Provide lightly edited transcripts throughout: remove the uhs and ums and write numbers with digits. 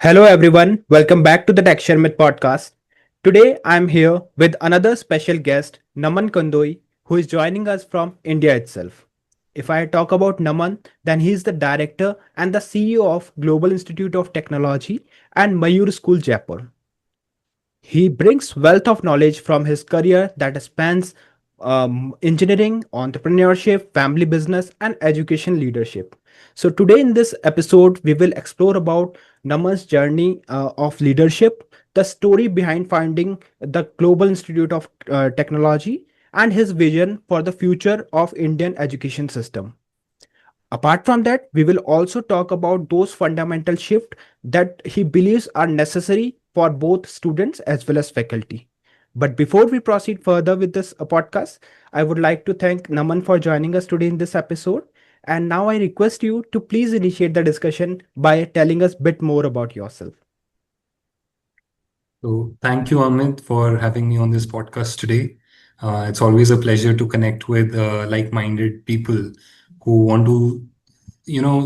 Hello everyone, welcome back to the Sharmit podcast. Today I'm here with another special guest, Naman Kandoi, who is joining us from India itself. If I talk about Naman, then he is the director and the CEO of Global Institute of Technology and Mayoor School Jaipur. He brings wealth of knowledge from his career that spans engineering, entrepreneurship, family business, and education leadership. So today in this episode, we will explore about Naman's journey of leadership, the story behind founding the Global Institute of Technology, and his vision for the future of Indian education system. Apart from that, we will also talk about those fundamental shifts that he believes are necessary for both students as well as faculty. But before we proceed further with this podcast, I would like to thank Naman for joining us today in this episode. And now I request you to please initiate the discussion by telling us a bit more about yourself. So, thank you, Amit, for having me on this podcast today. It's always a pleasure to connect with like-minded people who want to,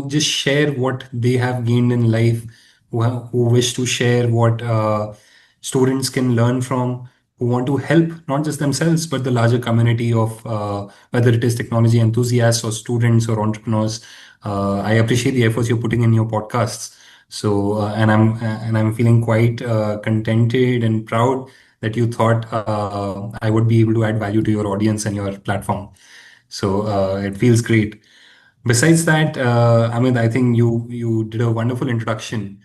just share what they have gained in life, who wish to share what students can learn from, who want to help not just themselves, but the larger community of whether it is technology enthusiasts or students or entrepreneurs. I appreciate the efforts you're putting in your podcasts. So, and I'm feeling quite contented and proud that you thought I would be able to add value to your audience and your platform. So it feels great. Besides that, Amit, I think you did a wonderful introduction.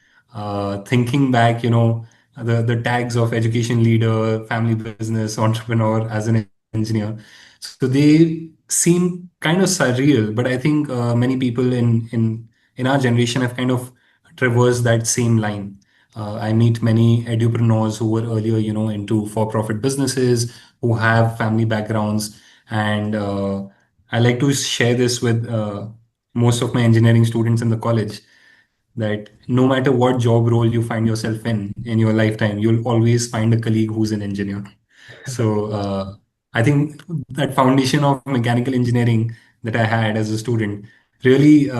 Thinking back, the tags of education leader, family business, entrepreneur as an engineer. So they seem kind of surreal, but I think many people in our generation have kind of traversed that same line. I meet many entrepreneurs who were earlier, into for-profit businesses, who have family backgrounds, and I like to share this with most of my engineering students in the college that no matter what job role you find yourself in your lifetime, you'll always find a colleague who's an engineer. So I think that foundation of mechanical engineering that I had as a student really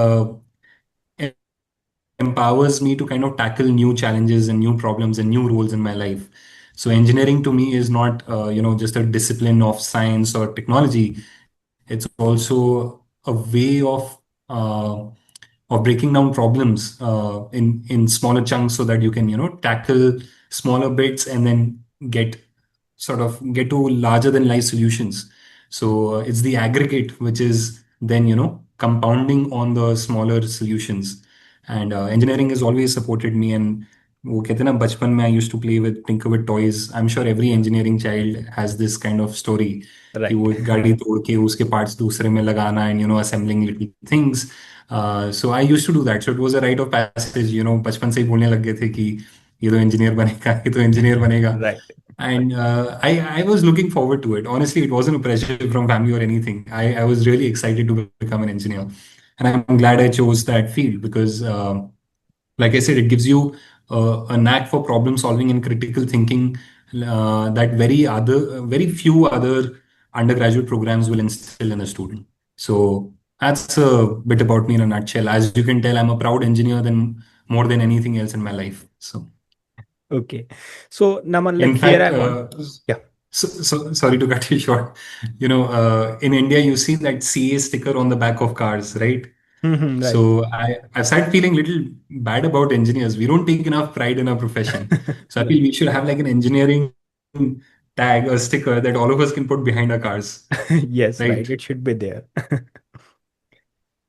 empowers me to kind of tackle new challenges and new problems and new roles in my life. So engineering to me is not just a discipline of science or technology. It's also a way of breaking down problems in smaller chunks so that you can tackle smaller bits and then get get to larger than life solutions. So it's the aggregate which is then compounding on the smaller solutions. And engineering has always supported me. And वो कहते हैं ना बचपन में I used to play with tinker with toys. I'm sure every engineering child has this kind of story कि Right. वो एक गाड़ी तोड़ के उसके parts दूसरे में लगाना and assembling little things. So I used to do that. So it was a rite of passage. बचपन से ही बोलने लग गए थे कि ये तो इंजीनियर बनेगा ये तो इंजीनियर बनेगा. Right. And I was looking forward to it. Honestly, it wasn't a pressure from family or anything. I was really excited to become an engineer. And I'm glad I chose that field because, like I said, it gives you a knack for problem solving and critical thinking that very few other undergraduate programs will instill in a student. So that's a bit about me in a nutshell. As you can tell, I'm a proud engineer than more than anything else in my life. So. Okay. So, Naman, In like here fact, I want. Yeah. sorry to cut you short. In India, you see that CA sticker on the back of cars, right? Right. So I've started feeling little bad about engineers. We don't take enough pride in our profession. So I feel Right. we should have like an engineering tag or sticker that all of us can put behind our cars, Yes, right. right? It should be there.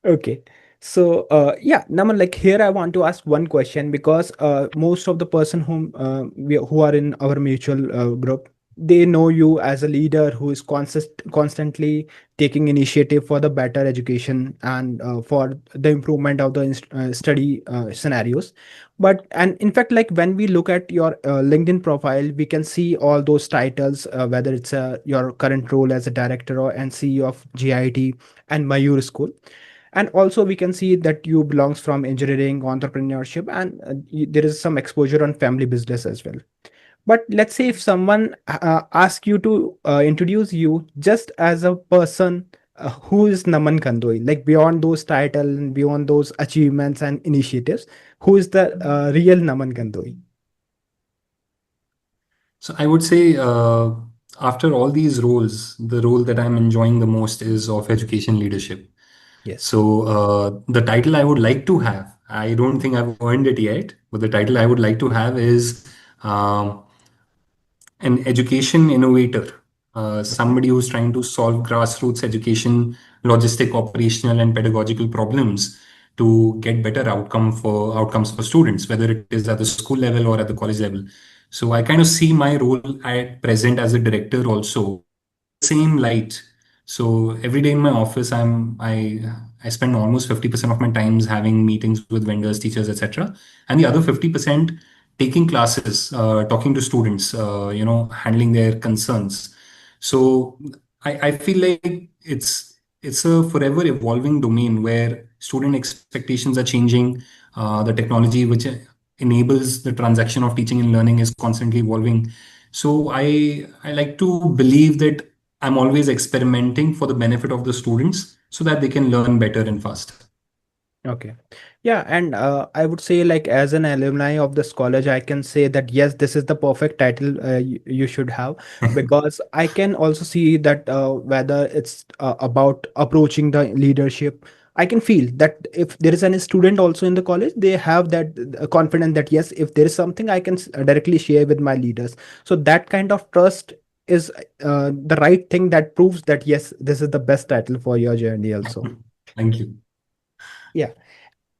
Okay. So, yeah, Naman, like here I want to ask one question because most of the person who are in our mutual group, they know you as a leader who is constantly taking initiative for the better education and for the improvement of the study scenarios. But and in fact, like when we look at your LinkedIn profile, we can see all those titles, whether it's your current role as a director or and CEO of GIT and Mayoor School, and also we can see that you belongs from engineering entrepreneurship, and there is some exposure on family business as well. But let's say if someone asks you to introduce you just as a person, who is Naman Kandoi? Like beyond those title and beyond those achievements and initiatives, who is the real Naman Kandoi? So I would say, after all these roles, the role that I'm enjoying the most is of education leadership. Yes. So the title I would like to have, I don't think I've earned it yet, but the title I would like to have is um, an education innovator, Okay. somebody who's trying to solve grassroots education, logistic, operational, and pedagogical problems to get better outcomes for students, whether it is at the school level or at the college level. So I kind of see my role at present as a director also in the same light. So every day in my office, I spend almost 50% of my times having meetings with vendors, teachers, etc., and the other 50% taking classes, talking to students, handling their concerns. So I feel like it's a forever evolving domain where student expectations are changing. The technology which enables the transaction of teaching and learning is constantly evolving. So I like to believe that I'm always experimenting for the benefit of the students so that they can learn better and faster. Okay. Yeah, and I would say, like, as an alumni of this college, I can say that yes, this is the perfect title you should have, because I can also see that whether it's about approaching the leadership, I can feel that if there is any student also in the college, they have that confidence that yes, if there is something, I can directly share with my leaders. So that kind of trust is the right thing that proves that yes, this is the best title for your journey also. Thank you. Yeah.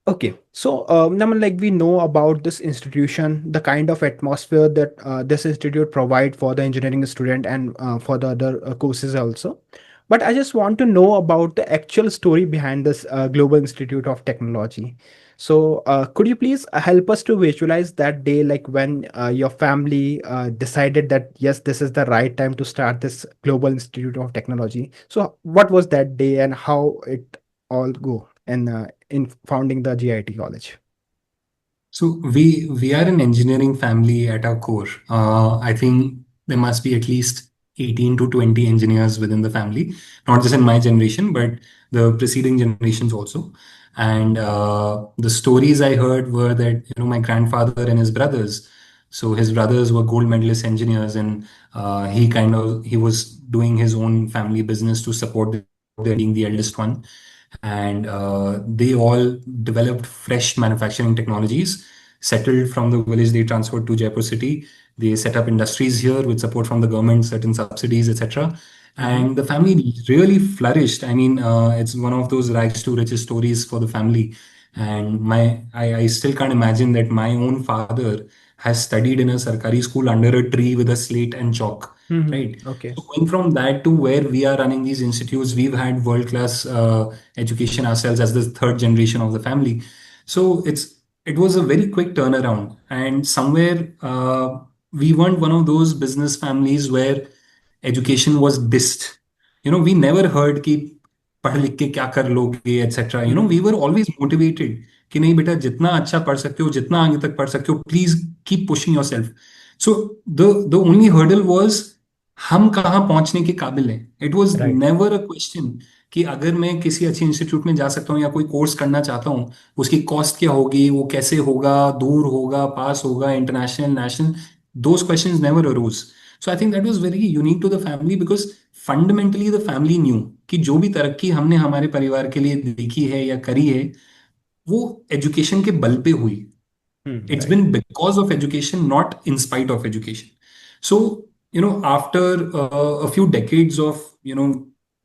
Okay, so Naman, like we know about this institution, the kind of atmosphere that this institute provide for the engineering student and for the other courses also. But I just want to know about the actual story behind this Global Institute of Technology. So, could you please help us to visualize that day, like when your family decided that yes, this is the right time to start this Global Institute of Technology? So, what was that day and how it all go in founding the GIT college? So we are an engineering family at our core. I think there must be at least 18 to 20 engineers within the family, not just in my generation, but the preceding generations also. And the stories I heard were that my grandfather and his brothers. So his brothers were gold medalist engineers, and he was doing his own family business to support their being the eldest one, and they all developed fresh manufacturing technologies, settled from the village, they transferred to Jaipur city. They set up industries here with support from the government, certain subsidies, etc. Mm-hmm. And the family really flourished. I mean, it's one of those rags to riches stories for the family. And I still can't imagine that my own father has studied in a sarkari school under a tree with a slate and chalk, Mm-hmm. right? Okay. So going from that to where we are running these institutes, we've had world-class education ourselves as the third generation of the family. So it was a very quick turnaround, and somewhere we weren't one of those business families where education was dissed. We never heard कि पढ़ लिख के क्या कर लोगे etc. Mm-hmm. We were always motivated कि नहीं बेटा जितना अच्छा पढ़ सकते हो जितना आगे तक पढ़ सकते हो please keep pushing yourself. So the only hurdle was हम कहाँ पहुंचने के काबिल हैं. It was Right. never a question कि अगर मैं किसी अच्छे इंस्टीट्यूट में जा सकता हूँ या कोई कोर्स करना चाहता हूँ, उसकी कॉस्ट क्या होगी, वो कैसे होगा, दूर होगा, पास होगा, international, national, those questions never arose. So I think that was very unique to the family because fundamentally the family knew कि जो भी तरक्की हमने हमारे परिवार के लिए देखी है या करी है वो एजुकेशन के बल पे हुई. Mm, It's right. been because of education, not in spite of education. So, after a few decades of,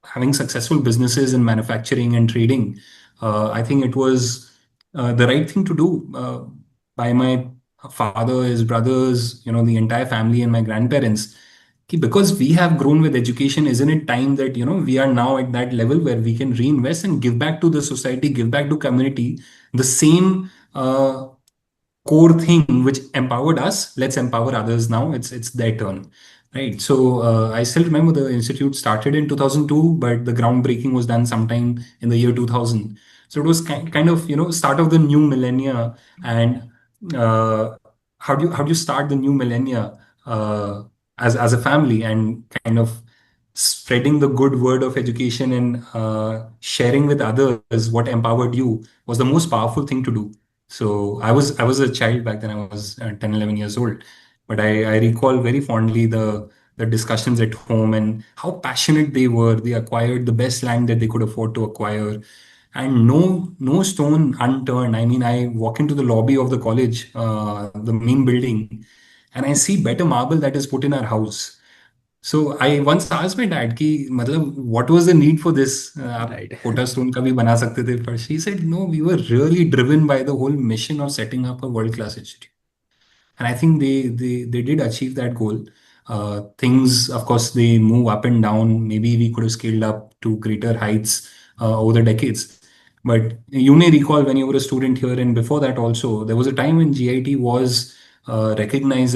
having successful businesses in manufacturing and trading, I think it was the right thing to do by my father, his brothers, the entire family and my grandparents. Because we have grown with education, isn't it time that, we are now at that level where we can reinvest and give back to the society, give back to community the same core thing which empowered us, let's empower others now. It's their turn, right? So I still remember the institute started in 2002, but the groundbreaking was done sometime in the year 2000. So it was Okay. kind of start of the new millennia. And uh, how do you start the new millennia as a family and kind of spreading the good word of education and sharing with others what empowered you was the most powerful thing to do. So I was a child back then. I was 10, 11 years old, but I recall very fondly the discussions at home and how passionate they were. They acquired the best land that they could afford to acquire, and no stone unturned. I mean, I walk into the lobby of the college, the main building, and I see better marble that is put in our house. So I once asked my dad कि मतलब what was the need for this? आप Right. पोटा stone का भी बना सकते थे. But she said no, we were really driven by the whole mission of setting up a world class institute. And I think they did achieve that goal. Things, of course, they move up and down. Maybe we could have scaled up to greater heights over the decades. But you may recall when you were a student here, and before that also, there was a time when GIT was recognized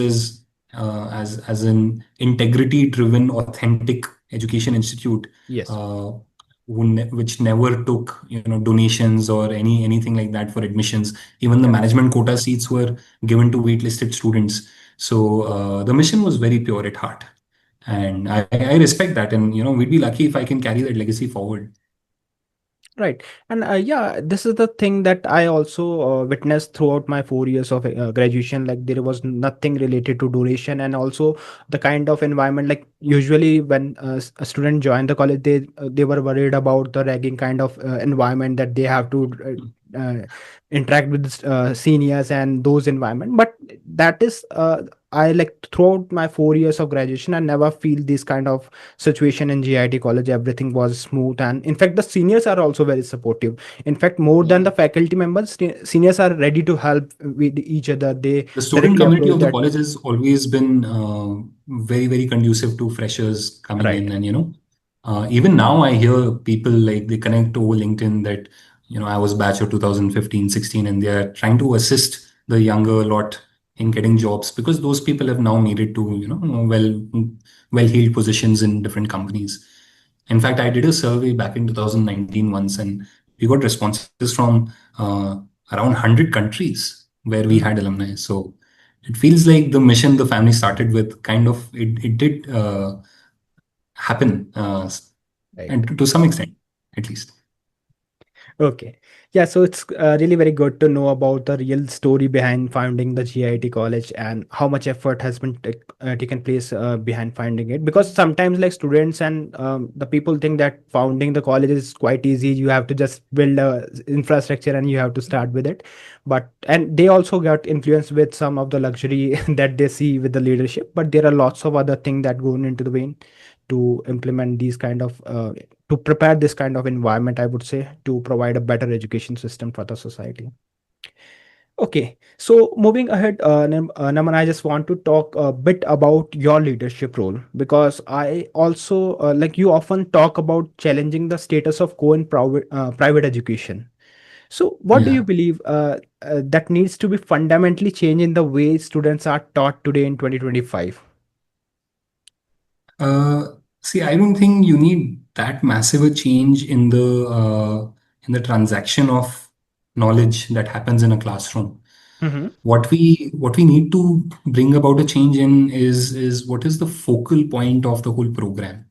as an integrity-driven, authentic education institute, Yes. uh, which never took donations or anything like that for admissions. Even the Yeah. management quota seats were given to waitlisted students. So the mission was very pure at heart, and I respect that. And we'd be lucky if I can carry that legacy forward. Right. And yeah, this is the thing that I also witnessed throughout my 4 years of graduation. Like there was nothing related to duration, and also the kind of environment. Like usually when a student joined the college, they were worried about the ragging kind of environment that they have to interact with seniors and those environment. But that is I like throughout my 4 years of graduation, I never feel this kind of situation in GIT college. Everything was smooth, and in fact, the seniors are also very supportive. In fact, more than the faculty members, seniors are ready to help with each other. They The student directly community approach of the that. college has always been very, very conducive to freshers coming Right. in. And, even now I hear people like they connect over LinkedIn that, I was batch of 2015, 16, and they are trying to assist the younger lot in getting jobs because those people have now made it to, well-heeled positions in different companies. In fact, I did a survey back in 2019 once, and we got responses from around 100 countries where we Mhm. had alumni. So it feels like the mission the family started with kind of it did happen, Right. and to some extent, at least. Okay. Yeah, so it's really very good to know about the real story behind founding the GIT college and how much effort has been taken place behind finding it. Because sometimes, like students and the people think that founding the college is quite easy. You have to just build a infrastructure and you have to start with it. But and they also got influenced with some of the luxury that they see with the leadership. But there are lots of other things that go into the vein to implement these kind of to prepare this kind of environment, I would say, to provide a better education system for the society. Okay, so moving ahead, Naman, I just want to talk a bit about your leadership role because I also like you often talk about challenging the status of co and private education. So, what do you Yeah. believe that needs to be fundamentally changed in the way students are taught today in 2025? See, I don't think you need that massive a change in the transaction of knowledge that happens in a classroom. Mm-hmm. What we need to bring about a change in is what is the focal point of the whole program.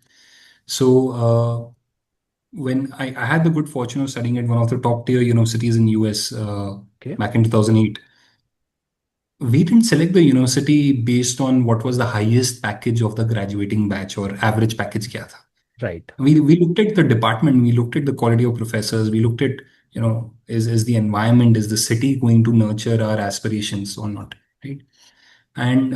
So when I had the good fortune of studying at one of the top tier universities in US Okay. back in 2008, we didn't select the university based on what was the highest package of the graduating batch or average package kya tha. Right. We looked at the department, we looked at the quality of professors, we looked at, is the environment, is the city going to nurture our aspirations or not, right? And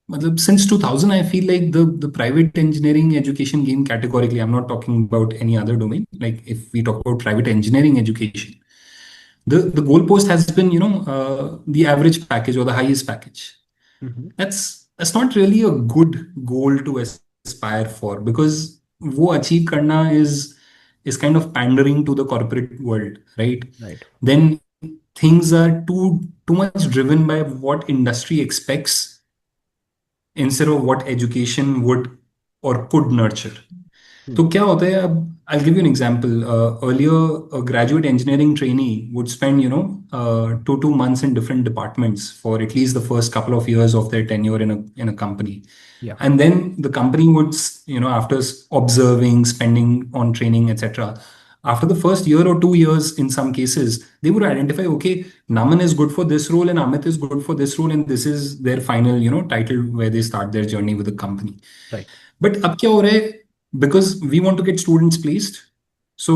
matlab, since 2000, I feel like the private engineering education game categorically, I'm not talking about any other domain. Like if we talk about private engineering education, the goalpost has been, the average package or the highest package. Mm-hmm. That's not really a good goal to aspire for because वो achieve करना is kind of pandering to the corporate world, right? Right. Then things are too much driven by what industry expects instead of what education would or could nurture. Hmm. तो क्या होता है अब I'll give you an example. Earlier, a graduate engineering trainee would spend, 2 months in different departments for at least the first couple of years of their tenure in a company, Yeah. and then the company would, after observing, spending on training, etc. After the first year or 2 years, in some cases, they would identify, okay, Naman is good for this role and Amit is good for this role, and this is their final, title where they start their journey with the company. Right. But अब क्या हो रहा है? Because we want to get students placed, so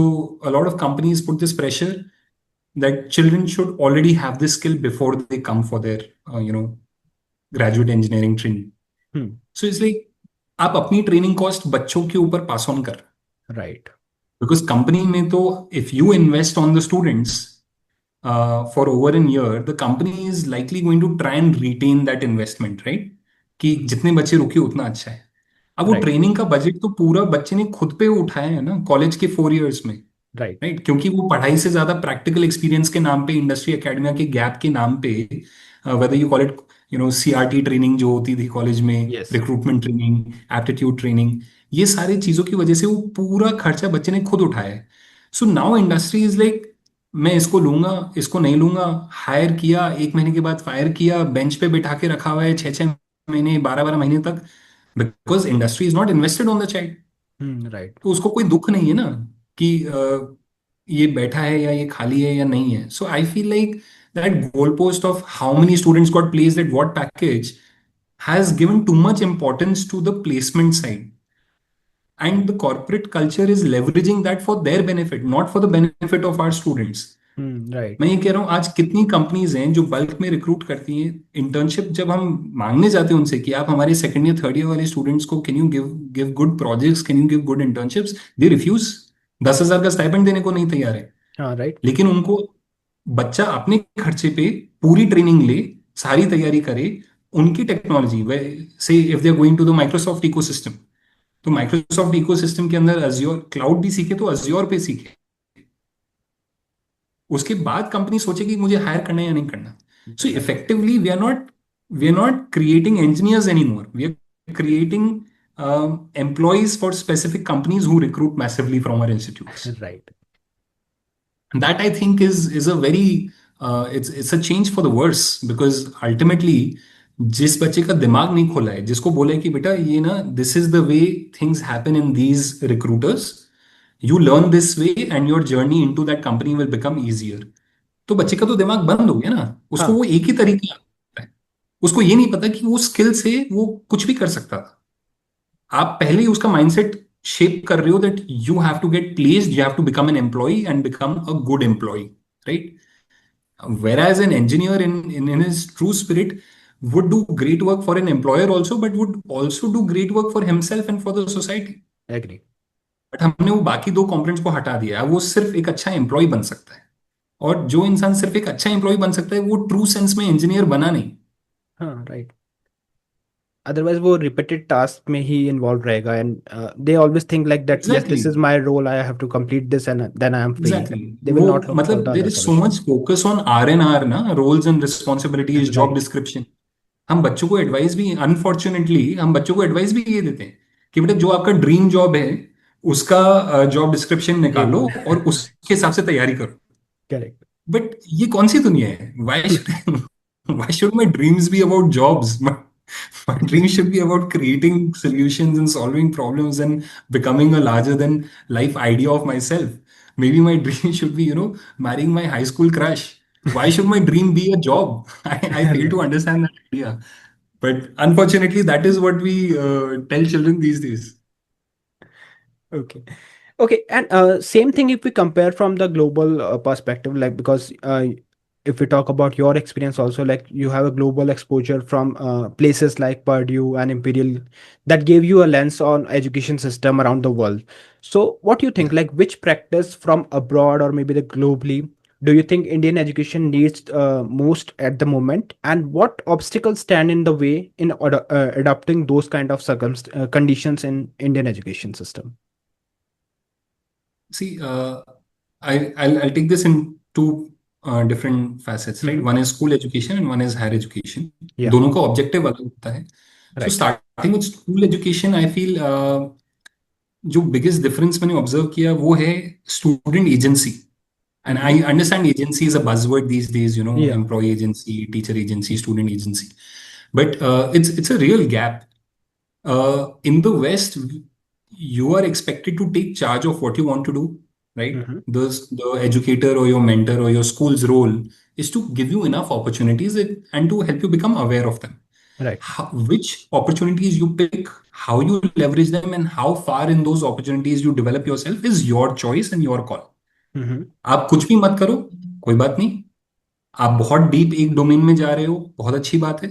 a lot of companies put this pressure that children should already have this skill before they come for their, graduate engineering training. Hmm. So it's like आप अपनी training cost बच्चों के ऊपर pass on कर, Right. Because company में तो if you invest on the students for over a year, the company is likely going to try and retain that investment, right? कि Hmm. जितने बच्चे रुके उतना अच्छा है. अब वो Right. ट्रेनिंग का बजट तो पूरा बच्चे ने खुद पे उठाया है ना कॉलेज के 4 इयर्स में, Right. राइट? क्योंकि वो पढ़ाई से ज्यादा प्रैक्टिकल एक्सपीरियंस के नाम पे, इंडस्ट्री एकेडमिया के गैप के नाम पे, whether you call it, CRT training जो होती थी कॉलेज में, Yes. Recruitment training, aptitude training, ये सारी चीजों की वजह से वो पूरा खर्चा बच्चे ने खुद उठाया है. So now industry is like, मैं इसको लूंगा, इसको नहीं लूंगा, हायर किया, 1 महीने के बाद फायर किया, बेंच पे बिठा के रखा हुआ है 6 6 महीने, 12 12 महीने तक, because industry is not invested on the child. Hmm. Right. तो उसको कोई दुख नहीं है ना कि ये बैठा है या ये खाली है या नहीं है. So I feel like that goal post of how many students got placed at what package has given too much importance to the placement side, and the corporate culture is leveraging that for their benefit, not for the benefit of our students. Hmm. Right. मैं ये कह रहा हूँ, आज कितनी companies हैं जो bulk में रिक्रूट करती हैं. इंटर्नशिप जब हम मांगने जाते हैं उनसे कि आप हमारे सेकंड ईयर थर्ड ईयर वाले स्टूडेंट्स को can you give give good projects, can you give good internships, they refuse. 10,000 का स्टाइपेंड देने को नहीं तैयार है. Right. लेकिन उनको बच्चा अपने खर्चे पे पूरी ट्रेनिंग ले, सारी तैयारी करे, उनकी टेक्नोलॉजी वे, से if they are going to the Microsoft ecosystem, तो माइक्रोसॉफ्ट इकोसिस्टम के अंदर अज्योर क्लाउड भी सीखे तो अज्योर पे सीखे. उसके बाद कंपनी सोचेगी मुझे हायर करना है या नहीं करना. So Right. Effectively we are not creating engineers anymore. We are creating employees for specific companies who recruit massively from our institutes. Right. That I think is a very it's a change for the worse, because ultimately जिस बच्चे का दिमाग नहीं खोला है, जिसको बोला है कि बेटा ये ना, this is the way things happen in these recruiters, you learn this way and your journey into that company will become easier, तो बच्चे का तो दिमाग बंद हो गया ना. उसको हाँ. वो एक ही तरीका आता है. उसको ये नहीं पता कि वो स्किल से वो कुछ भी कर सकता था. आप पहले ही उसका माइंडसेट शेप कर रहे हो that you have to get placed, you have to become an employ and become a good employ, right? Whereas an engineer in his true spirit would do great work for an employer also, but would also do great work for himself and for the society. Agree. But हमने वो बाकी दो components को हटा दिया है. अब वो सिर्फ एक अच्छा एम्प्लॉय बन सकता है, और जो इंसान सिर्फ एक अच्छा एम्प्लॉय बन सकता है वो ट्रू सेंस में इंजीनियर बना नहीं. हाँ. Right. अदरवाइज वो रिपीटेड टास्क में ही इन्वॉल्व रहेगा and they always think like that yes exactly. This is my role I have to complete this and then I am free. Exactly. They will वो not look for मतलब the there other is so solution. Much focus on R&R ना, roles and responsibilities, job right. Description. हम बच्चों को advice भी, unfortunately हम बच्चों को एडवाइस भी ये देते हैं कि बेटा जो आपका ड्रीम जॉब है उसका जॉब डिस्क्रिप्शन ये निकालो बोल. और उसके हिसाब से तैयारी करो. करेक्ट. बट ये कौन सी दुनिया है? Why should my dreams be about jobs? My dream should be about creating solutions and solving problems and becoming a larger than life idea of myself. Maybe my dream should be, marrying my high school crush. Why should my dream be a job? I fail to right. understand that idea. But unfortunately, that is what we tell children these days. Okay. Okay, and same thing if we compare from the global perspective, like because if we talk about your experience also, like you have a global exposure from places like Purdue and Imperial that gave you a lens on education system around the world. So, what do you think? Yeah. Like, which practice from abroad or maybe the globally do you think Indian education needs most at the moment, and what obstacles stand in the way in adopting those kind of conditions in Indian education system? See, I'll take this in two different facets, right? Hmm. One is school education and one is higher education. Yeah. दोनों का objective अलग होता है. So Right. starting with school education, I feel जो biggest difference मैंने observe किया वो है student agency. And I Mm-hmm. understand agency is a buzzword these days, Yeah. employee agency, teacher agency, student agency. But it's a real gap. In the West, you are expected to take charge of what you want to do, right? Mm-hmm. The educator or your mentor or your school's role is to give you enough opportunities and to help you become aware of them. Right. Which opportunities you pick, how you leverage them, and how far in those opportunities you develop yourself is your choice and your call. Mm-hmm. आप कुछ भी मत करो, कोई बात नहीं. आप बहुत डीप एक डोमेन में जा रहे हो, बहुत अच्छी बात है.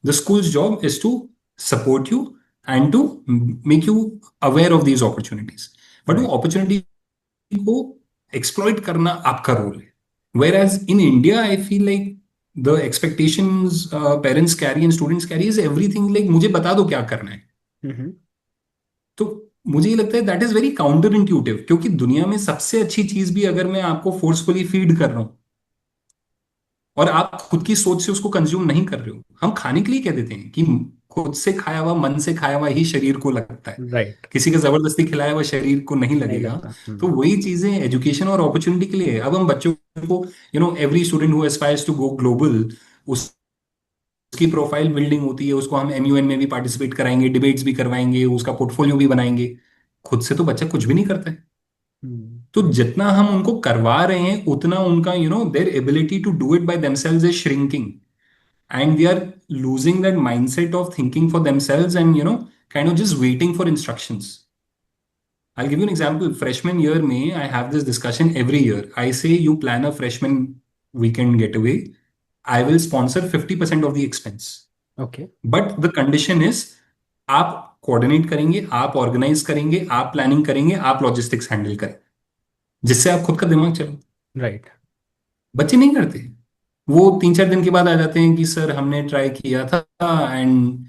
The schools job is to support you and to make you aware of these opportunities. But वो Right. अपॉर्चुनिटी को एक्सप्लॉइट करना आपका रोल है. Whereas in India I feel like the expectations parents carry and students carry is everything like मुझे बता दो क्या करना है. Mm-hmm. तो मुझे ये लगता है that is very counter intuitive, क्योंकि दुनिया में सबसे अच्छी चीज भी अगर मैं आपको फोर्सफुली फीड कर रहा हूं और आप खुद की सोच से उसको कंज्यूम नहीं कर रहे हो. हम खाने के लिए कह देते हैं कि खुद से खाया हुआ, मन से खाया हुआ ही शरीर को लगता है. Right. किसी का जबरदस्ती खिलाया हुआ शरीर को नहीं नहीं लगेगा. लगता. तो वही चीजें एजुकेशन और अपॉर्चुनिटी के लिए है. अब हम बच्चों को, every student who aspires to go global, उसकी प्रोफाइल बिल्डिंग होती है. उसको हम एमयूएन में भी पार्टिसिपेट कराएंगे, डिबेट्स भी करवाएंगे, उसका पोर्टफोलियो भी बनाएंगे. खुद से तो बच्चा कुछ भी नहीं करता है. तो Right. जितना हम उनको करवा रहे हैं उतना उनका their ability to do it by themselves is shrinking. And they are losing that mindset of thinking for themselves and kind of just waiting for instructions. I'll give you an example. Freshman year may I have this discussion every year. I say you plan a freshman weekend getaway. I will sponsor 50% of the expense. Okay. But the condition is आप coordinate करेंगे, आप organise करेंगे, आप planning करेंगे, आप logistics handle करें, जिससे आप खुद का दिमाग चले. Right. बच्चे नहीं करते. वो 3-4 दिन के बाद आ जाते हैं कि सर हमने ट्राई किया था एंड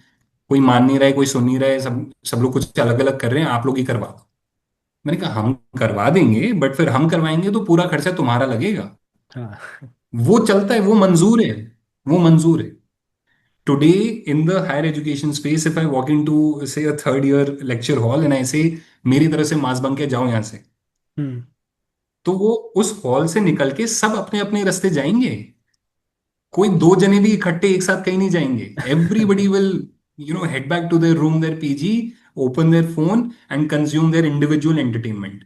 कोई मान नहीं रहा है, कोई सुन नहीं रहा है, सब सब लोग कुछ अलग अलग कर रहे हैं, आप लोग ही करवा दो. मैंने कहा हम करवा देंगे, बट फिर हम करवाएंगे तो पूरा खर्चा तुम्हारा लगेगा. हाँ. वो चलता है, वो मंजूर है, वो मंजूर है. Today in the higher education space, if I walk into say a third year lecture hall and I say मेरी तरफ से मास बन के जाओ यहां से, Hmm. तो वो उस हॉल से निकल के सब अपने अपने रास्ते जाएंगे. कोई दो जने भी इकट्ठे एक साथ कहीं नहीं जाएंगे. Everybody will head back to their room, their PG, open their phone and consume their individual entertainment.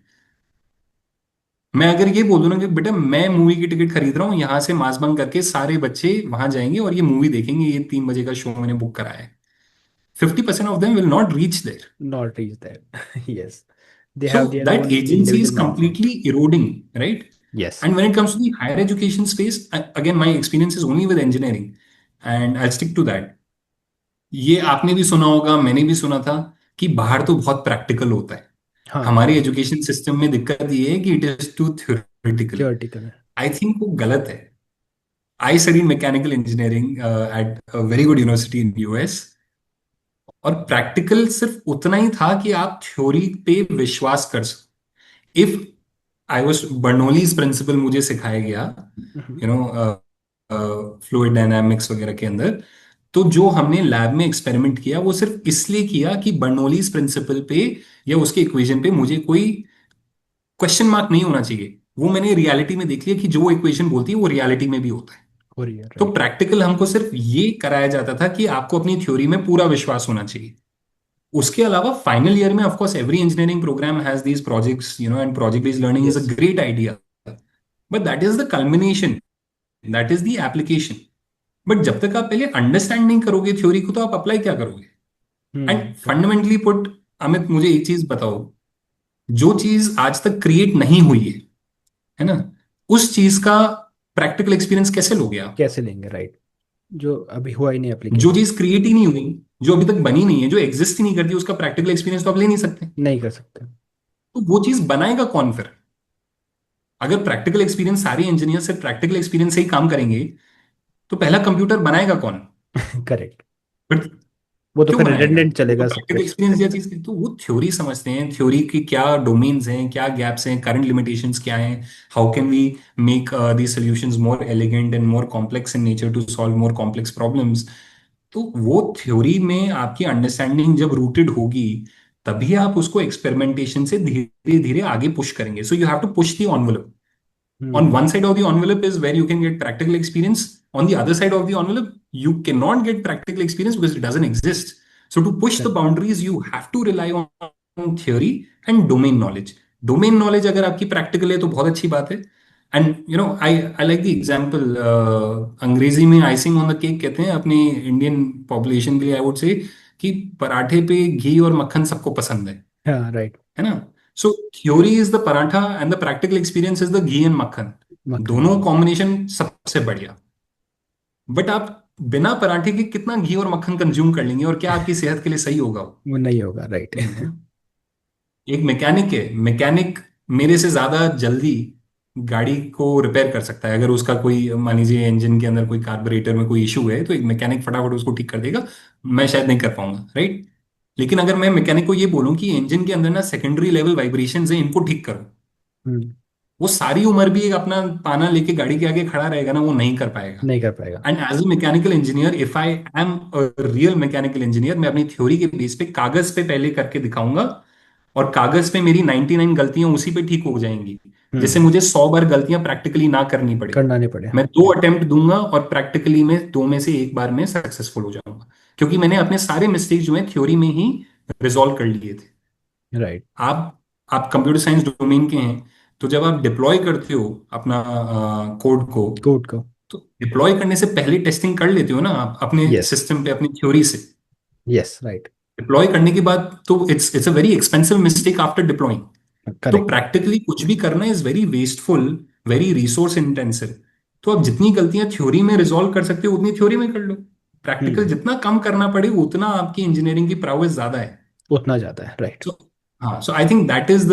मैं अगर ये बोल दूं ना कि बेटा मैं मूवी की टिकट खरीद रहा हूँ, यहां से मास बंक करके सारे बच्चे वहां जाएंगे और ये मूवी देखेंगे, ये 3 बजे का शो मैंने बुक कराया है, 50% of them will not reach there. Not reach there. Yes. They So have their that own agency is individual mindset. completely eroding, right? Yes. And when it comes to the higher education space, again, my experience is only with engineering, and I'll stick to that. ये आपने भी सुना होगा, मैंने भी सुना था कि बाहर तो बहुत प्रैक्टिकल होता है. हाँ. हमारे एजुकेशन सिस्टम में दिक्कत ये है कि it is too theoretical. Theoretical. I think वो गलत है. I studied mechanical engineering at a very good university in US. और प्रैक्टिकल सिर्फ उतना ही था कि आप थ्योरी पे विश्वास कर सको. If I was Bernoulli's principle मुझे सिखाया गया, Mhm. You know fluid dynamics वगैरह के अंदर, तो जो हमने लैब में एक्सपेरिमेंट किया वो सिर्फ इसलिए किया कि बर्नौलीज प्रिंसिपल पे या उसके इक्वेशन पे मुझे कोई क्वेश्चन मार्क नहीं होना चाहिए. वो मैंने रियलिटी में देख लिया कि जो इक्वेशन बोलती है वो रियलिटी में भी होता है. Korea, तो right. प्रैक्टिकल हमको सिर्फ ये कराया जाता था कि आपको अपनी थ्योरी में पूरा विश्वास होना चाहिए. उसके अलावा फाइनल ईयर में of course every engineering program has these projects, and project based learning is a Yes. Great idea. But that is the culmination, that is the application. But जब तक आप पहले अंडरस्टैंड नहीं करोगे थ्योरी को, तो आप अप्लाई क्या करोगे? And Correct. Fundamentally put, Amit मुझे एक चीज बताओ, जो चीज आज तक क्रिएट नहीं हुई है ना, उस चीज का प्रैक्टिकल एक्सपीरियंस कैसे लोगे आप? कैसे लेंगे, राइट? जो अभी हुआ ही नहीं जो एप्लीकेबल. चीज क्रिएट ही नहीं हुई, जो अभी तक बनी नहीं है, जो एग्जिस्ट ही नहीं करती, उसका प्रैक्टिकल एक्सपीरियंस तो आप ले नहीं सकते. नहीं कर सकते. तो वो चीज बनाएगा कौन फिर? अगर प्रैक्टिकल एक्सपीरियंस, सारे इंजीनियर सिर्फ प्रैक्टिकल एक्सपीरियंस से ही काम करेंगे, तो पहला कंप्यूटर बनाएगा कौन? करेक्ट. बट वो तो क्यों फिर बनाएगा? रिडंडेंट वो चलेगा सब प्रैक्टिकल कुछ. एक्सपीरियंस या चीज की, तो वो थ्योरी समझते हैं, थ्योरी की क्या डोमेन्स हैं, क्या गैप्स हैं, करंट लिमिटेशंस क्या हैं, how can we make the solutions more elegant and more complex in nature to solve more complex problems. तो वो थ्योरी में आपकी अंडरस्टैंडिंग जब रूटेड होगी, तभी आप उसको एक्सपेरिमेंटेशन से धीरे धीरे आगे पुश करेंगे. So you have to push the envelope. On hmm. one side of the envelope is where you can get practical experience. On the other side of the envelope, you cannot get practical experience because it doesn't exist. So to push the Correct. boundaries, you have to rely on theory and domain knowledge. Domain knowledge अगर आपकी practical है तो बहुत अच्छी बात है. And I like the example. अंग्रेजी में icing on the cake कहते हैं अपने इंडियन पॉपुलेशन के लिए. I would say कि पराठे पे घी और मक्खन सबको पसंद हाँ, राइट. है ना. सो theory is the paratha and the practical experience is the ghee and मक्खन. मक्खन. दोनों कॉम्बिनेशन सबसे बढ़िया. बट आप बिना पराठे के कितना घी और मक्खन कंज्यूम कर लेंगे और क्या आपकी सेहत के लिए सही होगा? वो वो नहीं होगा, राइट. नहीं है. एक मैकेनिक है. मैकेनिक मेरे से ज्यादा जल्दी गाड़ी को रिपेयर कर सकता है. अगर उसका कोई मान लीजिए इंजन के अंदर कोई कार्बोरेटर में कोई इशू है तो एक मैकेनिक फटाफट उसको ठीक कर देगा. मैं शायद नहीं कर पाऊंगा, राइट. लेकिन अगर मैं मैकेनिक को ये बोलूं कि इंजन के अंदर ना सेकेंडरी लेवल वाइब्रेशंस है, इनको ठीक करो, हम्म. वो सारी उम्र भी एक अपना पाना लेके गाड़ी के आगे खड़ा रहेगा ना, वो नहीं कर पाएगा. नहीं कर पाएगा. And as a mechanical engineer, if I am a real mechanical engineer, मैं अपनी थ्योरी के बेस पे कागज पे पहले करके दिखाऊंगा. और कागज पे मेरी 99 गलतियां उसी पे ठीक हो जाएंगी, जिससे हम्म. मुझे 100 बार गलतियां प्रैक्टिकली ना करनी पड़े. करना नहीं पड़े. मैं 2 अटेम्प्ट दूंगा और प्रैक्टिकली में 2 में से एक बार में सक्सेसफुल हो जाऊंगा, क्योंकि मैंने अपने सारे मिस्टेक जो है थ्योरी में ही रिजॉल्व कर लिए थे. राइट. आप कंप्यूटर साइंस डोमेन के हैं, तो जब आप डिप्लॉय करते हो अपना कोड को, कोड को. तो डिप्लॉय करने से पहले टेस्टिंग कर लेते हो ना आप अपने यस. सिस्टम पे अपनी थ्योरी से. Yes, right. डिप्लॉय करने के बाद तो it's a very expensive mistake after deploying. तो करेक्ट. प्रैक्टिकली कुछ भी करना is very wasteful, very resource intensive. तो आप जितनी गलतियां थ्योरी में रिजॉल्व कर सकते हो उतनी थ्योरी में कर लो. प्रैक्टिकल हम्म. जितना कम करना पड़े उतना आपकी इंजीनियरिंग की प्राउस ज्यादा है. उतना ज्यादा है, राइट. सो हाँ, so I think that is the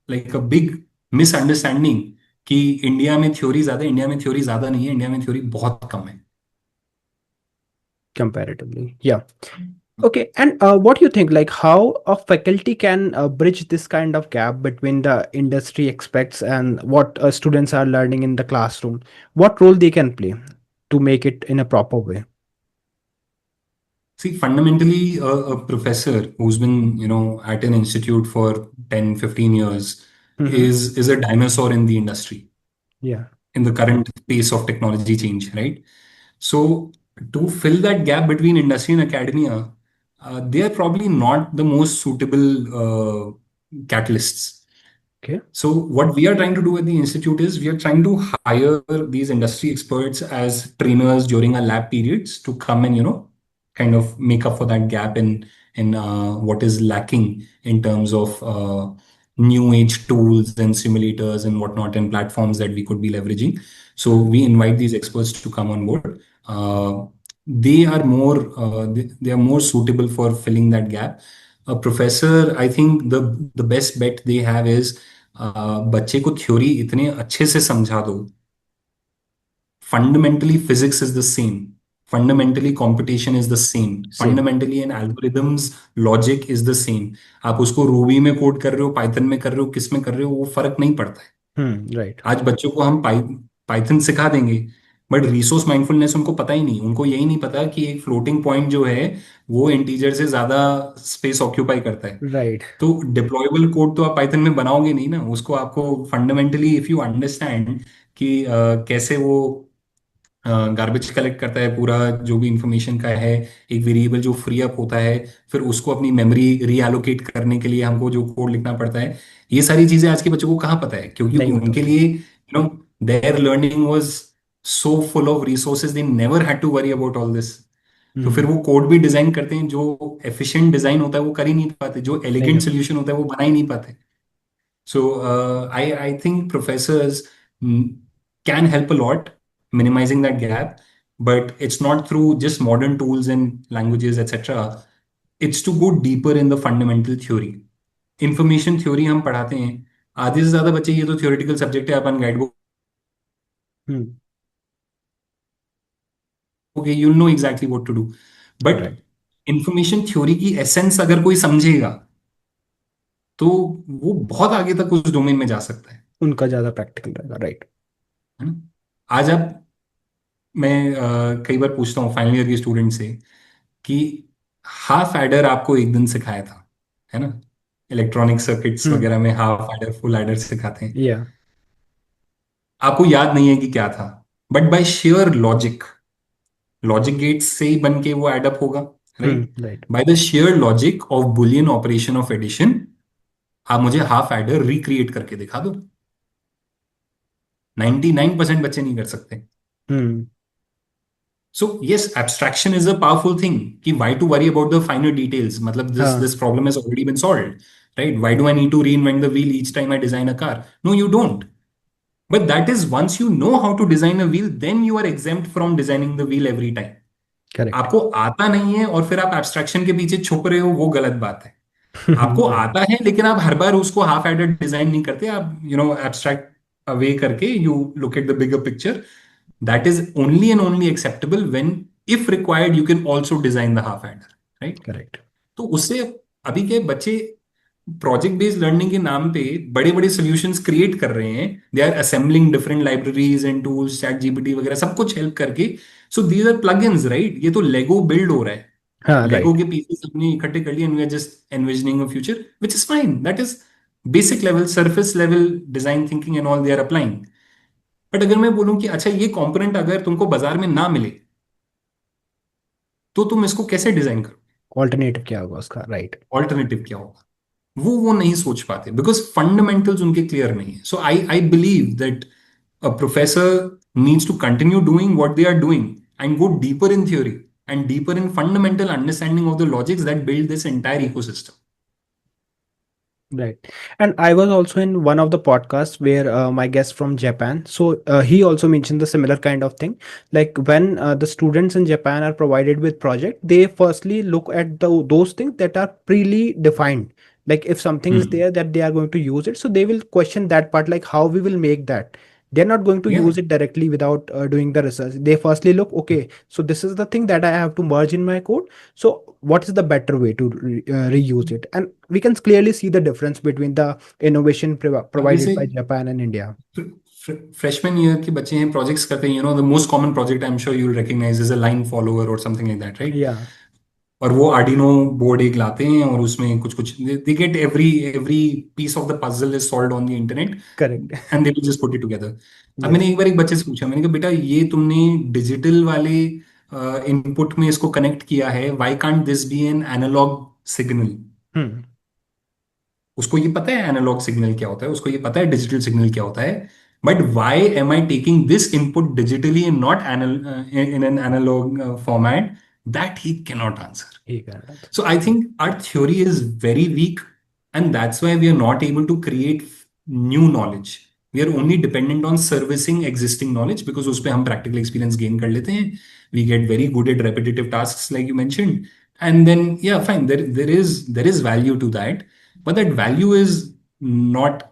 like a big misunderstanding कि इंडिया में थ्योरी ज्यादा नहीं है. इंडिया में थ्योरी बहुत कम है. Comparatively, yeah. Okay, and what do you think, like how a faculty can bridge this kind of gap between the industry expects and what students are learning in the classroom? What role they can play to make it in a proper way? See, fundamentally, a professor who's been, at an institute for 10, 15 years Mm-hmm. is a dinosaur in the industry, Yeah. in the current pace of technology change, right? So, to fill that gap between industry and academia, they are probably not the most suitable catalysts. Okay. So what we are trying to do at the institute is we are trying to hire these industry experts as trainers during our lab periods to come and kind of make up for that gap in what is lacking in terms of new age tools and simulators and whatnot and platforms that we could be leveraging. So we invite these experts to come on board. They are more suitable for filling that gap. A professor, I think the best bet they have is बच्चे को theory इतने अच्छे से समझा दो. Fundamentally physics is the same, fundamentally competition is the same, Same. Fundamentally an algorithms logic is the same. आप उसको Ruby में कोड कर रहे हो, पाइथन में कर रहे हो, किस में कर रहे हो, वो फर्क नहीं पड़ता है. Hmm. Right. आज बच्चों को हम पाइथन सिखा देंगे, बट रिसोर्स माइंडफुलनेस उनको पता ही नहीं. उनको यही नहीं पता कि एक फ्लोटिंग पॉइंट जो है वो इंटीजर से ज्यादा स्पेस ऑक्यूपाई करता है. Right. तो डिप्लॉयबल कोड तो आप पाइथन में बनाओगे नहीं ना. उसको आपको फंडामेंटली इफ यू अंडरस्टैंड कि कैसे वो गार्बेज कलेक्ट करता है, पूरा जो भी इंफॉर्मेशन का है, एक वेरिएबल जो फ्री अप होता है, फिर उसको अपनी मेमोरी रीएलोकेट करने के लिए हमको जो कोड लिखना पड़ता है, ये सारी चीजें आज के बच्चों को कहाँ पता है, क्योंकि नहीं होता उनके होता. लिए their learning was so full of resources, they never had to worry about all this. तो फिर Hmm. वो कोड भी डिजाइन करते हैं, जो एफिशिएंट डिजाइन होता है वो कर ही नहीं पाते, जो नहीं एलिगेंट कर. सोल्यूशन होता है वो बना ही नहीं पाते. So I think professors can help a lot minimizing that gap, but it's not through just modern tools and languages, etc. It's to go deeper in the fundamental theory. Information theory हम पढ़ाते हैं, आधे से ज्यादा बच्चे ये तो theoretical subject है, अपन guide book Hmm. okay, you'll know exactly what to do. But Right. Information theory की एसेंस अगर कोई समझेगा तो वो बहुत आगे तक उस डोमेन में जा सकता उनका ज्यादा प्रैक्टिकल रहेगा, राइट. है ना. आज आप मैं कई बार पूछता हूँ फाइनल ईयर के स्टूडेंट से कि हाफ एडर आपको एक दिन सिखाया था, है ना? Electronic circuits Hmm. वगैरह में हाफ एडर फुल एडर सिखाते हैं। Yeah. आपको याद नहीं है कि क्या था, but by share logic, logic gates से ही बन के वो एडअप होगा, Hmm. Right? Right. By the share logic of Boolean operation of addition, आप मुझे हाफ एडर रिक्रिएट करके दिखा दो। 99% बच्चे नहीं कर सकते। Hmm. So yes, abstraction is a powerful thing, कि why to worry about the final details, मतलब दिस हाँ, this problem has already been solved, right? Why do I need to reinvent the wheel each time I design a car? No, you don't. But that is, once you know how to design a wheel, then you are exempt from designing the wheel every time. correct. आपको आता नहीं है और फिर आप abstraction के पीछे छुप रहे हो, वो गलत बात है। आपको Right. आता है लेकिन आप हर बार उसको हाफ एडेड डिजाइन नहीं करते, आप एब्स्ट्रैक्ट अवे करके you look at the bigger picture. That is only and only acceptable when, if required, you can also design the half adder, right? Correct. तो उससे अभी के बच्चे प्रोजेक्ट बेस्ड लर्निंग के नाम पे बड़े बड़े सॉल्यूशंस क्रिएट कर रहे हैं। They are assembling different libraries and tools, ChatGPT वगैरह सब कुछ हेल्प करके। So these are plugins, right? ये तो लेगो बिल्ड हो रहा है। हाँ, लेगो right. के पीसेस हमने इकट्ठे कर लिए and we are just envisioning a future which is fine. That is basic level, surface level design thinking and all they are applying. But अगर मैं बोलूं कि अच्छा, ये कंपोनेंट अगर तुमको बाजार में ना मिले, तो तुम इसको कैसे डिजाइन करो? Alternative क्या होगा उसका? Right. ऑल्टरनेटिव क्या होगा? वो नहीं सोच पाते, बिकॉज फंडामेंटल्स उनके क्लियर नहीं है। So I believe that a professor needs to continue doing what they are doing and go deeper in theory and deeper in fundamental understanding of the logics that build this entire ecosystem. Right. And I was also in one of the podcasts where my guest from Japan. So he also mentioned the similar kind of thing. Like when the students in Japan are provided with project, they firstly look at those things that are pre defined. Like if something is there that they are going to use it, so they will question that part, like how we will make that. They're not going to या use it directly without doing the research. They firstly look, okay, so this is the thing that I have to merge in my code. So what is the better way to reuse it? And we can clearly see the difference between the innovation अब provided जैसे by Japan and India. Freshman year के बच्चे हैं, projects करते हैं, the most common project I am sure you will recognize is a line follower और something like that, right? Yeah, और वो आर्डिनो बोर्ड एक लाते हैं और उसमें कुछ कुछ they get every piece of the puzzle is solved on the internet correct. And they will just put it together. अब मैंने Yes. एक बार एक बच्चे से पूछा, मैंने कहा बेटा, ये तुमने डिजिटल वाले इनपुट में इसको कनेक्ट किया है, why can't this be an analogue signal? Hmm. उसको ये पता है एनालॉग सिग्नल क्या होता है, उसको ये पता है डिजिटल सिग्नल क्या होता है, but why am I taking this input digitally and not in an analogue format? That he can not answer. He can answer. So I think our theory is very weak, and that's why we are not able to create new knowledge. We are only dependent on servicing existing knowledge because उस पे हम practical experience gain कर लेते हैं. We get very good at repetitive tasks like you mentioned, and then yeah, fine. There is value to that, but that value is not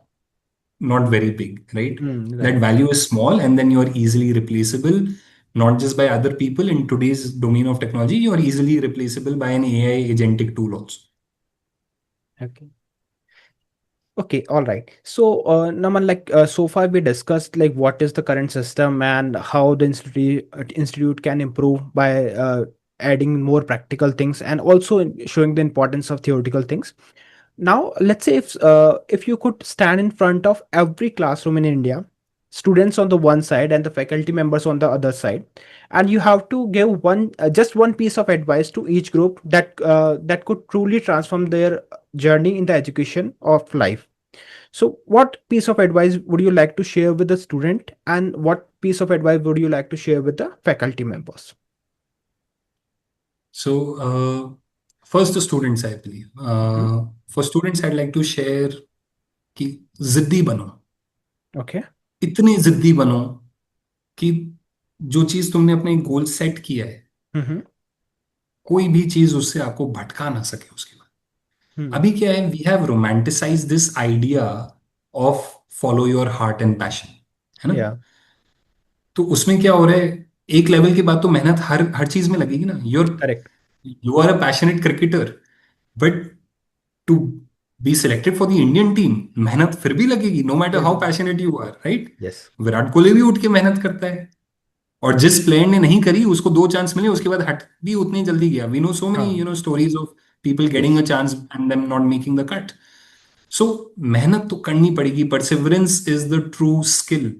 not very big, right? Hmm. That Right. value is small, and then you are easily replaceable, not just by other people in today's domain of technology. You are easily replaceable by an AI agentic tool also. Okay. Okay, all right. So, Naman, like so far we discussed like what is the current system and how the institute can improve by adding more practical things and also showing the importance of theoretical things. Now, let's say if you could stand in front of every classroom in India, students on the one side and the faculty members on the other side, and you have to give one just one piece of advice to each group that could truly transform their journey in the education of life. So, what piece of advice would you like to share with the student, and what piece of advice would you like to share with the faculty members? So, first, the students, I believe. Mhm. For students, I'd like to share कि जिद्दी बनो, Okay. इतने जिद्दी बनो कि जो चीज तुमने अपने गोल सेट किया है, Mm-hmm. कोई भी चीज उससे आपको भटका ना सके उसके बाद। Hmm. अभी क्या है, we have romanticise this idea of follow your heart and passion, है ना? Yeah. तो उसमें क्या हो रहा है, एक लेवल के बाद तो मेहनत हर हर चीज में लगेगी ना। Correct. You are a passionate cricketer, but to be selected for the Indian team, मेहनत फिर भी लगेगी, no matter how Definitely. Passionate you are, right? Yes. Virat Kohli भी उठ के मेहनत करता है, और जिस प्लेयर ने नहीं करी उसको दो चांस मिले, उसके बाद हट भी उतनी जल्दी गया। वी नो सो मेनी हाँ. Stories of people getting Yes. a chance and them not making the cut. सो मेहनत तो करनी पड़ेगी, perseverance is the true skill.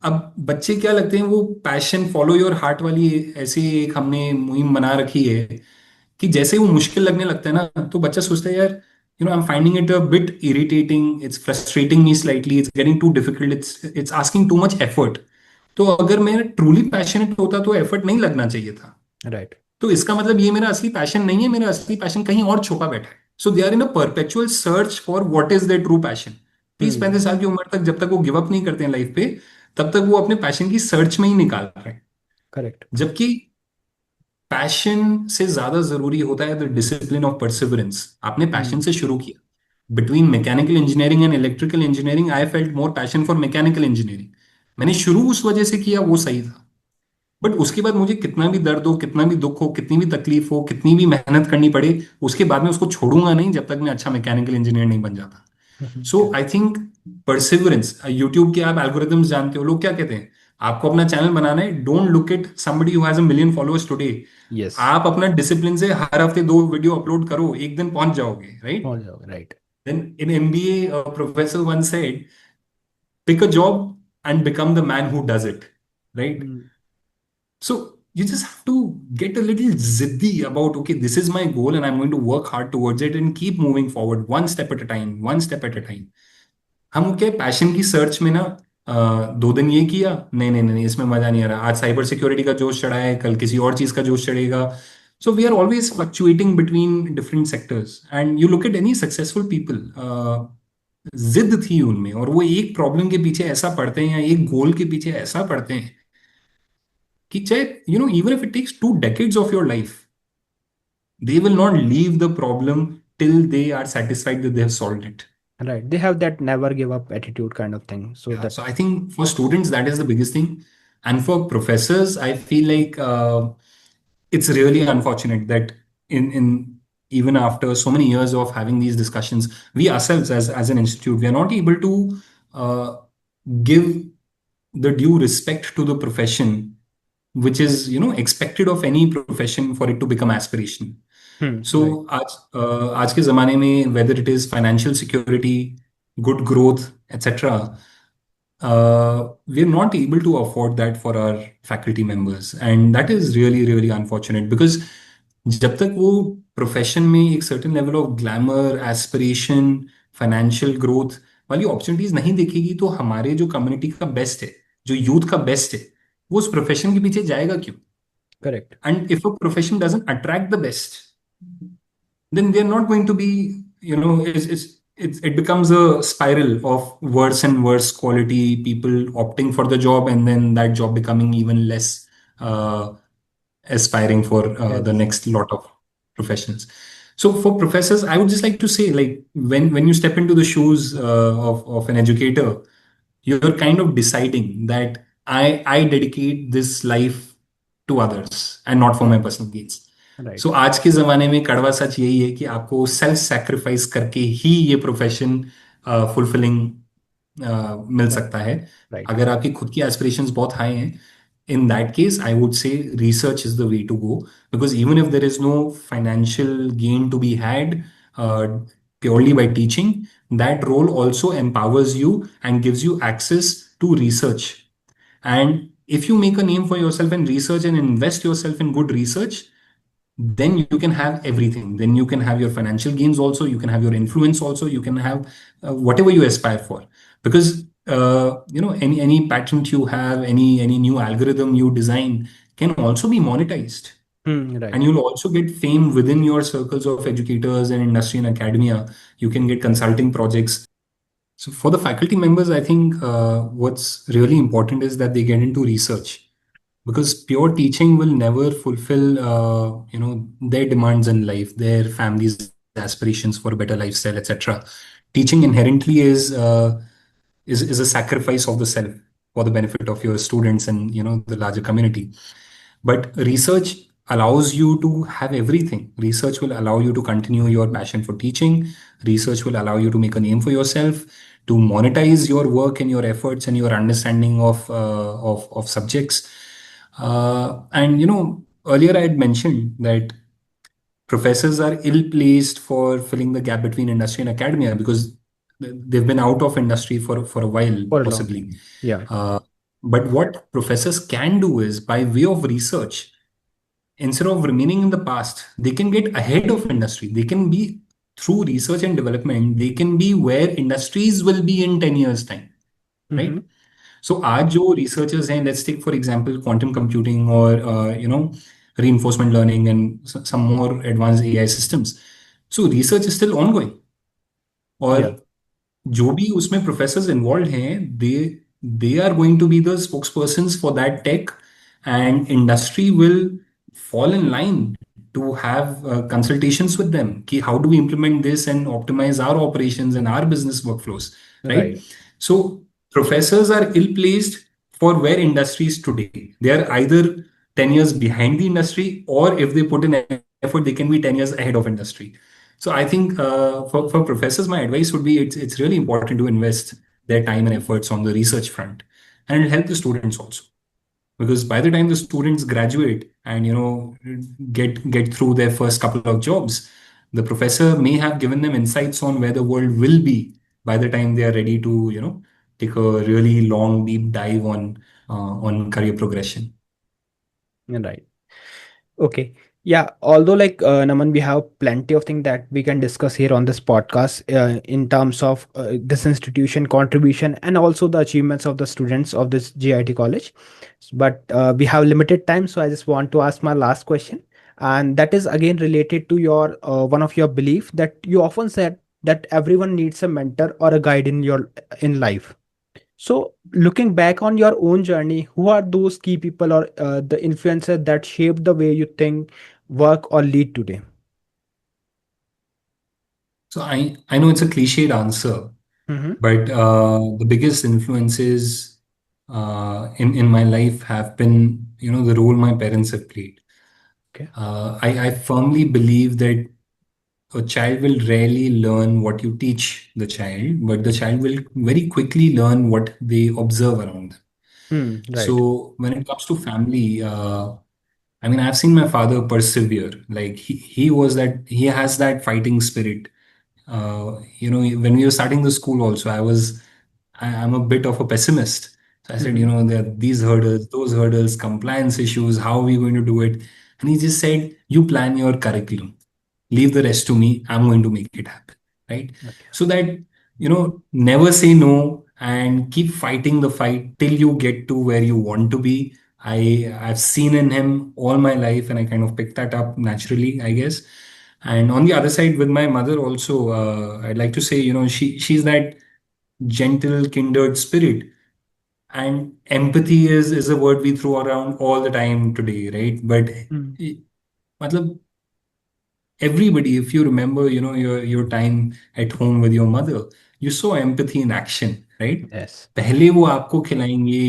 अब बच्चे क्या लगते हैं, वो पैशन फॉलो योर हार्ट वाली ऐसी एक हमने मुहिम बना रखी है कि जैसे वो मुश्किल लगने लगता है ना, तो बच्चा सोचता है यार, I am finding it a bit irritating, it's frustrating me slightly, it's getting too difficult, it's asking too much effort. तो अगर मैं ट्रूली पैशनेट होता तो एफर्ट नहीं लगना चाहिए था. राइट. तो इसका मतलब ये मेरा असली पैशन नहीं है, मेरा असली पैशन कहीं और छुपा बैठा है. So they are in a perpetual search for what is their true passion. 30-35 साल की उम्र तक जब तक वो गिव अप नहीं करते हैं लाइफ पे, तब तक वो अपने पैशन की सर्च में ही निकाल रहे हैं. करेक्ट. जबकि पैशन से ज्यादा जरूरी होता है द डिसिप्लिन ऑफ परसिवरेंस. आपने पैशन से शुरू किया. Between mechanical engineering and electrical engineering I felt more passion for mechanical engineering. मैंने शुरू उस वजह से किया, वो सही था. बट उसके बाद मुझे कितना भी दर्द हो, कितना भी दुख हो, कितनी भी तकलीफ हो, कितनी भी मेहनत करनी पड़े, उसके बाद में उसको छोड़ूंगा नहीं जब तक मैं अच्छा मैकेनिकल इंजीनियर नहीं बन जाता. सो आई थिंक परसिवरेंस. यूट्यूब के आप एल्गोरिदम्स जानते हो, लोग क्या कहते हैं, आपको अपना चैनल बनाना है, don't look at somebody who has a million followers today. Yes. आप अपना डिसिप्लिन से हर हफ्ते 2 वीडियो अपलोड करो, एक दिन पहुंच जाओगे, राइट. पहुंच जाओगे. Right. Then in MBA professor one said, pick a job and become the man who does it, right. So you just have to get a little ziddy about, okay, this is my goal and I'm going to work hard towards it and keep moving forward one step at a time, one step at a time. हम क्या passion की search में ना, 2 दिन ये किया, नहीं नहीं नहीं इसमें मजा नहीं आ रहा, आज साइबर सिक्योरिटी का जोश चढ़ा है, कल किसी और चीज का जोश चढ़ेगा. So we are always fluctuating between different sectors and you look at any successful people, जिद थी उनमें, और वो एक प्रॉब्लम के पीछे ऐसा पड़ते हैं या एक गोल के पीछे ऐसा पड़ते हैं कि चाहे even if it takes 2 decades of your life, they will not leave the problem till they are satisfied that they have solved it. Right. They have that never give up attitude kind of thing. So Yeah, that. so I think for students that is the biggest thing, and for professors, I feel like it's really unfortunate that in even after so many years of having these discussions, we ourselves as an institute, we are not able to uh, give the due respect to the profession, which is expected of any profession for it to become aspirational. So Right. आज के ज़माने में whether it is financial security, good growth etcetera, we are not able to afford that for our faculty members, and that is really really unfortunate because जब तक वो profession में एक certain level of glamour, aspiration, financial growth वाली opportunities नहीं देखेगी, तो हमारे जो कम्युनिटी का बेस्ट है, जो यूथ का बेस्ट है, वो उस प्रोफेशन के पीछे जाएगा क्यों? Correct. And if a profession doesn't attract the best, then they're not going to be, it becomes a spiral of worse and worse quality people opting for the job, and then that job becoming even less uh, aspiring for the Yes. next lot of professions. So for professors, I would just like to say, like when you step into the shoes of an educator, you're kind of deciding that I dedicate this life to others and not for my personal gains. Right. सो आज के जमाने में कड़वा सच यही है कि आपको self sacrifice करके ही ये प्रोफेशन फुलफिलिंग मिल Right. सकता है. Right. अगर आपकी खुद की एस्पिरेशंस बहुत हाई हैं, in that case I would say research is the way to go, because even if there is no financial gain to be had uh, purely by teaching, that role also empowers you and gives you access to research. And if you make a name for yourself in research and invest yourself in good research, then you can have everything. Then you can have your financial gains also, you can have your influence also, you can have whatever you aspire for. Because any patent you have, any new algorithm you design can also be monetized. And Right. you'll also get fame within your circles of educators and industry and academia. You can get consulting projects. So for the faculty members, I think what's really important is that they get into research, because pure teaching will never fulfill their demands in life, their families' aspirations for a better lifestyle, etc. Teaching inherently is a sacrifice of the self for the benefit of your students and the larger community. But research allows you to have everything. Research will allow you to continue your passion for teaching. Research will allow you to make a name for yourself, to monetize your work and your efforts and your understanding of subjects. And earlier I had mentioned that professors are ill-placed for filling the gap between industry and academia because they've been out of industry for a while, For a long possibly. time. Yeah. Uh, but what professors can do is, by way of research, instead of remaining in the past, they can get ahead of industry. They can be, through research and development, they can be where industries will be in 10 years' time, Mm-hmm. right? So आज जो researchers हैं, let's take for example quantum computing or reinforcement learning and some more advanced AI systems. So research is still ongoing. और Yeah. जो भी उसमें professors involve हैं, they are going to be the spokespersons for that tech, and industry will fall in line to have consultations with them ki how do we implement this and optimize our operations and our business workflows, right? Right. So professors are ill placed for where industry is today. They are either 10 years behind the industry, or if they put in effort, they can be 10 years ahead of industry. So I think for professors, my advice would be it's really important to invest their time and efforts on the research front, and it'll help the students also. Because by the time the students graduate and get through their first couple of jobs, the professor may have given them insights on where the world will be by the time they are ready to take a really long deep dive on career progression. Right. Okay. Yeah. Although, Naman, we have plenty of things that we can discuss here on this podcast in terms of this institution contribution and also the achievements of the students of this GIT college. But we have limited time, so I just want to ask my last question, and that is again related to your one of your belief that you often said that everyone needs a mentor or a guide in your in life. So, looking back on your own journey, who are those key people or the influencers that shaped the way you think, work, or lead today? So I know it's a cliched answer, Mm-hmm. but the biggest influences in my life have been the role my parents have played. Okay. I firmly believe that a child will rarely learn what you teach the child, but the child will very quickly learn what they observe around them. Right. So when it comes to family, I mean, I've seen my father persevere. Like he has that fighting spirit. When we were starting the school, also, I'm a bit of a pessimist. So I said, Mm-hmm. there are these hurdles, those hurdles, compliance issues. How are we going to do it? And he just said, you plan your curriculum, leave the rest to me. I'm going to make it happen, right? Okay. So that never say no and keep fighting the fight till you get to where you want to be. I've seen in him all my life, and I kind of picked that up naturally, I guess. And on the other side, with my mother also, I'd like to say, she's that gentle, kindred spirit. And empathy is a word we throw around all the time today, right? But Mm. matlab, everybody, if you remember, your time at home with your mother, you saw empathy in action, right? Yes. पहले वो आपको खिलाएंगे,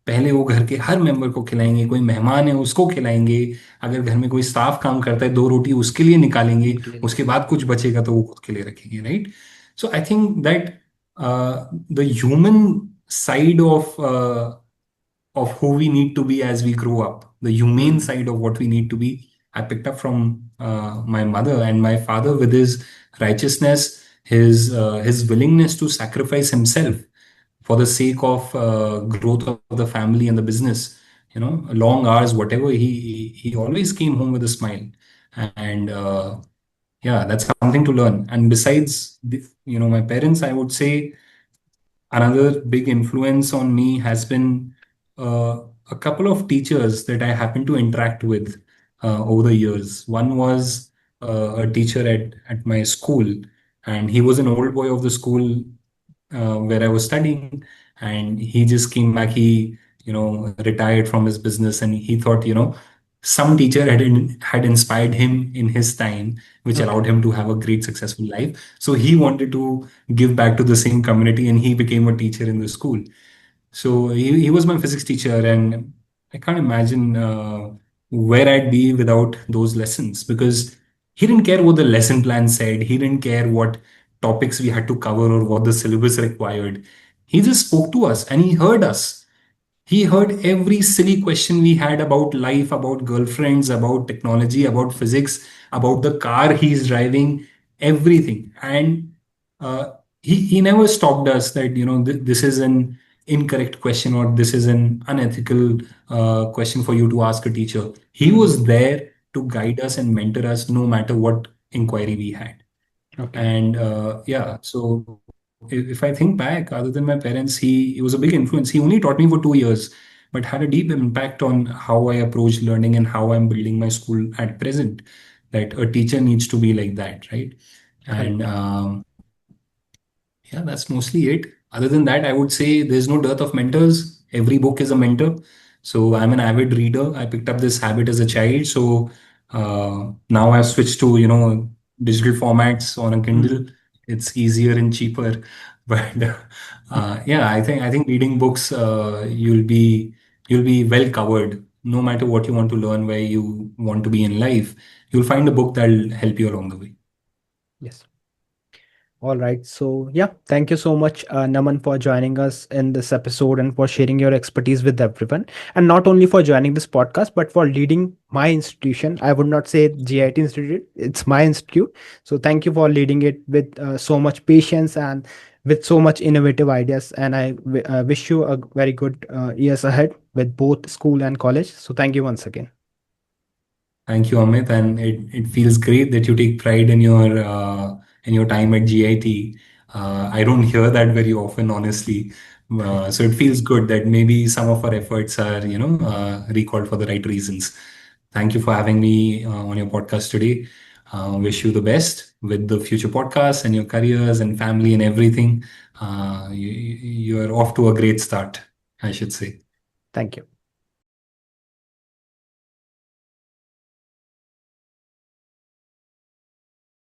पहले वो घर के हर member को खिलाएंगे, कोई मेहमान है उसको खिलाएंगे, अगर घर में कोई स्टाफ काम करता है दो रोटी उसके लिए निकालेंगे, Okay. उसके बाद कुछ बचेगा तो वो खुद के लिए रखेंगे, right? So I think that the human side of who we need to be as we grow up, the humane Mm. side of what we need to be. I picked up from my mother and my father with his righteousness, his willingness to sacrifice himself for the sake of growth of the family and the business. Long hours, whatever, he always came home with a smile, and yeah, that's something to learn. And besides, my parents, I would say another big influence on me has been a couple of teachers that I happen to interact with over the years. One was a teacher at my school, and he was an old boy of the school where I was studying, and he just came back. He, retired from his business, and he thought, some teacher had inspired him in his time, which allowed Okay. him to have a great, successful life. So he wanted to give back to the same community, and he became a teacher in the school. So he was my physics teacher, and I can't imagine where I'd be without those lessons, because he didn't care what the lesson plan said. He didn't care what topics we had to cover or what the syllabus required. He just spoke to us and he heard us. He heard every silly question we had about life, about girlfriends, about technology, about physics, about the car he's driving, everything. And uh, he never stopped us that, this is an incorrect question or this is an unethical question for you to ask a teacher. He Hmm. was there to guide us and mentor us no matter what inquiry we had. Okay. And yeah, so if I think back, other than my parents, he was a big influence. He only taught me for 2 years, but had a deep impact on how I approach learning and how I'm building my school at present. That a teacher needs to be like that, right? And Correct. yeah, that's mostly it. Other than that, I would say there's no dearth of mentors. Every book is a mentor. So I'm an avid reader. I picked up this habit as a child. So now I've switched to, digital formats on a Hmm. Kindle. It's easier and cheaper. But yeah, I think reading books, you'll be well covered. No matter what you want to learn, where you want to be in life, you'll find a book that'll help you along the way. Yes. All right. So, yeah, thank you so much, Naman, for joining us in this episode and for sharing your expertise with everyone. And not only for joining this podcast, but for leading my institution. I would not say GIT Institute, it's my institute. So, thank you for leading it with so much patience and with so much innovative ideas. And I wish you a very good years ahead with both school and college. So, thank you once again. Thank you, Amit, and it feels great that you take pride in your time at GIT. I don't hear that very often, honestly. So it feels good that maybe some of our efforts are, recalled for the right reasons. Thank you for having me on your podcast today. Wish you the best with the future podcasts and your careers and family and everything. You're off to a great start, I should say. Thank you.